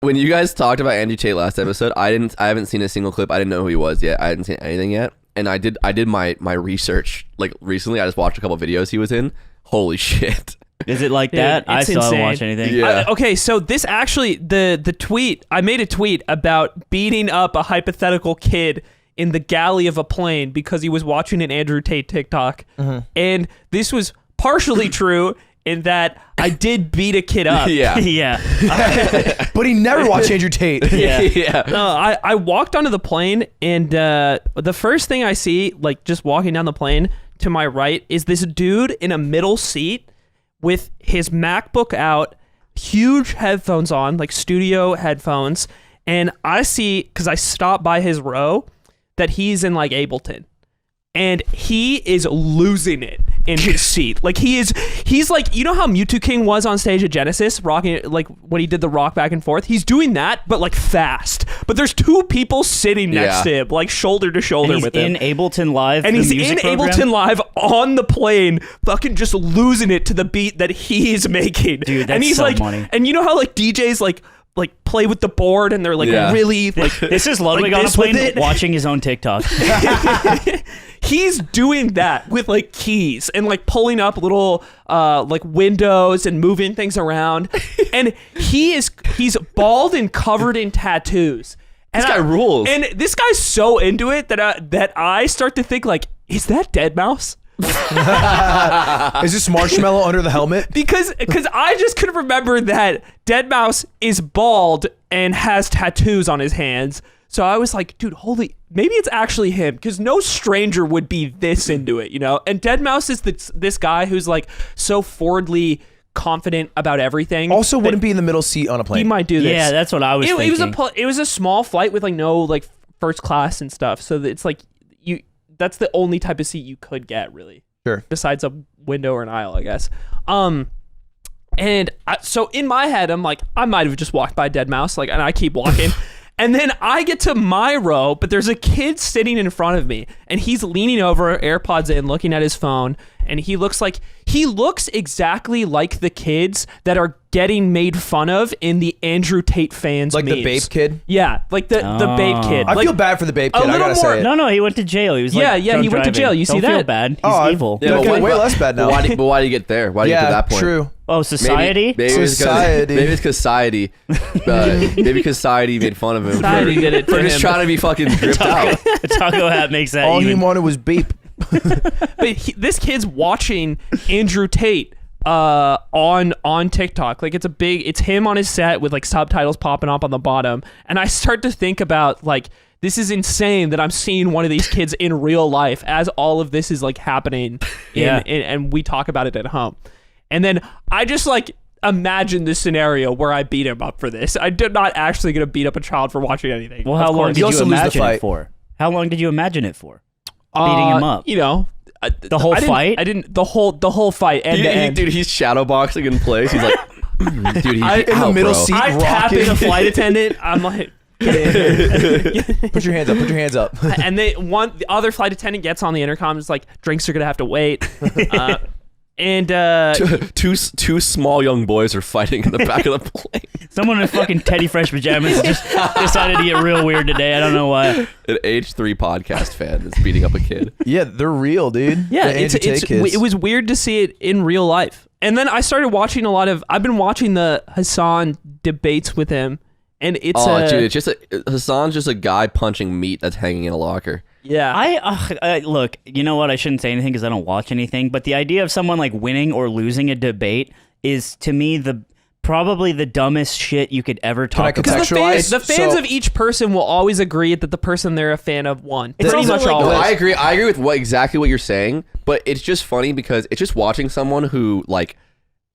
when you guys talked about Andrew Tate last episode, I haven't seen a single clip. I didn't know who he was yet. I hadn't seen anything yet. And I did my research like recently. I just watched a couple videos he was in. Holy shit. Is it like that? I still haven't watched anything. Yeah. Okay, so this actually, the tweet, I made a tweet about beating up a hypothetical kid in the galley of a plane because he was watching an Andrew Tate TikTok. And this was partially true in that I did beat a kid up. Yeah. Yeah. But he never watched Andrew Tate. Yeah. No, I walked onto the plane, and the first thing I see, like just walking down the plane to my right, is this dude in a middle seat with his MacBook out, huge headphones on, like studio headphones. And I see, because I stopped by his row, that he's in like Ableton. And he is losing it in his seat. Like he's like, you know how Mewtwo King was on stage at Genesis, rocking it, like when he did the rock back and forth? He's doing that, but like fast. But there's two people sitting next to him, like shoulder to shoulder with him. And he's in Ableton Live. And he's in Ableton Live on the plane, fucking just losing it to the beat that he's making. Dude, that's and he's so like, money. And you know how like DJs like play with the board and they're like really like this is Ludwig like on a this with plane it? watching his own TikTok. He's doing that with like keys and like pulling up little like windows and moving things around. And he's bald and covered in tattoos. And This guy rules. And this guy's so into it that I start to think like, is that Deadmau5? Is this Marshmallow under the helmet? Because I just couldn't remember that Deadmau5 is bald and has tattoos on his hands. So I was like, dude, maybe it's actually him, because no stranger would be this into it, you know? And Deadmau5 is this guy who's like so forwardly confident about everything. Also wouldn't be in the middle seat on a plane. He might do this. Yeah, that's what I was thinking. It was a small flight with like no like first class and stuff. So it's like that's the only type of seat you could get, really. Sure. Besides a window or an aisle, I guess. So in my head, I'm like, I might have just walked by Deadmau5, like, and I keep walking. And then I get to my row, but there's a kid sitting in front of me, and he's leaning over, AirPods in, looking at his phone, and he looks exactly like the kids that are getting made fun of in the Andrew Tate fans like memes. the Bape kid? Yeah, like the Bape kid. I like, feel bad for the Bape kid, I gotta say it. No, he went to jail. He was like, he went to driving. jail. You see Don't that? feel bad. He's evil. Yeah, I feel way less bad now. But why do you get there? Why do you get to that point? True. Oh, society? Maybe it's because society. Maybe because society made fun of him. Society did it for to just him. trying to be fucking dripped out. The taco hat makes that All even. he wanted was Bape. But this kid's watching Andrew Tate on TikTok. Like it's him on his set with like subtitles popping up on the bottom. And I start to think about like, this is insane that I'm seeing one of these kids in real life as all of this is like happening. And we talk about it at home. And then I just like imagine this scenario where I beat him up for this. I'm not actually going to beat up a child for watching anything. Well, how long did you imagine it for? How long did you imagine it for? Beating him up. You know, the whole fight. I didn't. The whole fight. End to end. Dude, he's shadowboxing in place. He's like, dude, he's in the middle seat. I tap in a flight attendant. I'm like, Put your hands up. Put your hands up. And the other flight attendant gets on the intercom. Is like, drinks are gonna have to wait. And two small young boys are fighting in the back of the plane. Someone in fucking Teddy Fresh pajamas just decided to get real weird today. I don't know why. An H3 podcast fan that's beating up a kid. Yeah, they're real, dude. yeah, The Andrew Tate kids. it was weird to see it in real life. And then I started watching I've been watching the Hassan debates with him, and it's dude, it's just Hassan's just a guy punching meat that's hanging in a locker. Yeah. I look, you know what? I shouldn't say anything because I don't watch anything. But the idea of someone like winning or losing a debate is, to me, probably the dumbest shit you could ever talk about. Because the fans of each person will always agree that the person they're a fan of won. It's pretty much like, always. No, I agree with exactly what you're saying, but it's just funny because it's just watching someone who like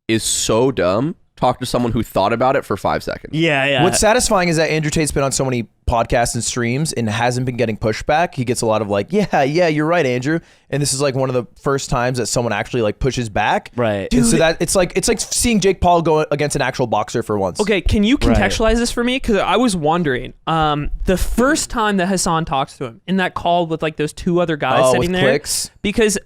is so dumb talk to someone who thought about it for 5 seconds. Yeah. What's satisfying is that Andrew Tate's been on so many podcasts and streams and hasn't been getting pushback. He gets a lot of like, yeah, you're right, Andrew. And this is like one of the first times that someone actually like pushes back. Right. And so that it's like seeing Jake Paul go against an actual boxer for once. Okay, can you contextualize this for me? Because I was wondering, the first time that Hassan talks to him in that call with like those two other guys sitting with there. Clicks? Because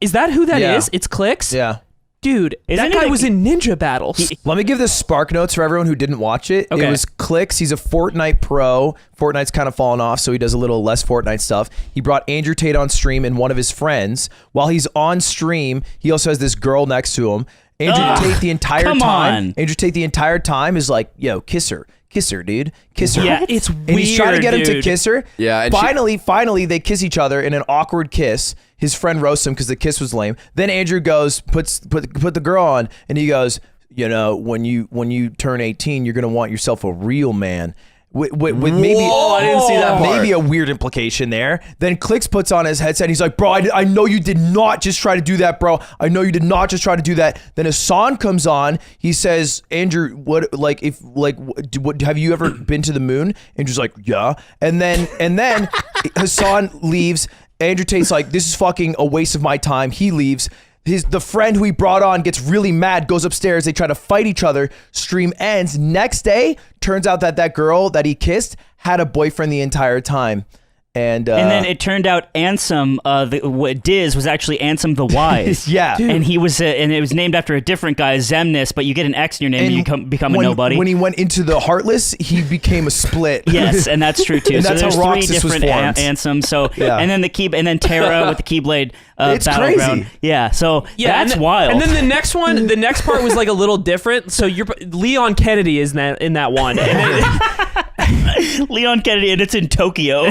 is that who that is? It's Clicks? Yeah. Dude, Isn't that it guy a- was in Ninja Battles. Let me give the spark notes for everyone who didn't watch it. Okay. It was Clicks. He's a Fortnite pro. Fortnite's kind of fallen off, so he does a little less Fortnite stuff. He brought Andrew Tate on stream and one of his friends. While he's on stream, he also has this girl next to him. Andrew Tate the entire come time. on. Andrew Tate the entire time is like, yo, kiss her, dude, kiss her. Yeah, it's weird. And he's trying to get him to dude. kiss her. Yeah, and finally, they kiss each other in an awkward kiss. His friend roasts him because the kiss was lame. Then Andrew goes, put the girl on, and he goes, you know, when you turn 18, you're gonna want yourself a real man. With maybe, Whoa, I didn't see that part. Maybe a weird implication there. Then Clicks puts on his headset. And he's like, bro, I know you did not just try to do that, bro. I know you did not just try to do that. Then Hassan comes on. He says, Andrew, what have you ever been to the moon? Andrew's like, yeah. And then Hassan leaves. Andrew Tate's like, this is fucking a waste of my time. He leaves. The friend who he brought on gets really mad, goes upstairs. They try to fight each other. Stream ends. Next day, turns out that girl that he kissed had a boyfriend the entire time. And then it turned out Ansem, Diz was actually Ansem the Wise. Yeah. And he was, and it was named after a different guy, Zemnis. But you get an X in your name, and you become a nobody. When he went into the Heartless, he became a split. Yes, and that's true too. And so that's there's how three Roxas was different formed. Ansems. So Yeah. and then Terra with the Keyblade It's battleground. crazy. Yeah, so Yeah, that's wild. And then the next one, the next part was like a little different. So Leon Kennedy is in that one. And then, Leon Kennedy, and it's in Tokyo.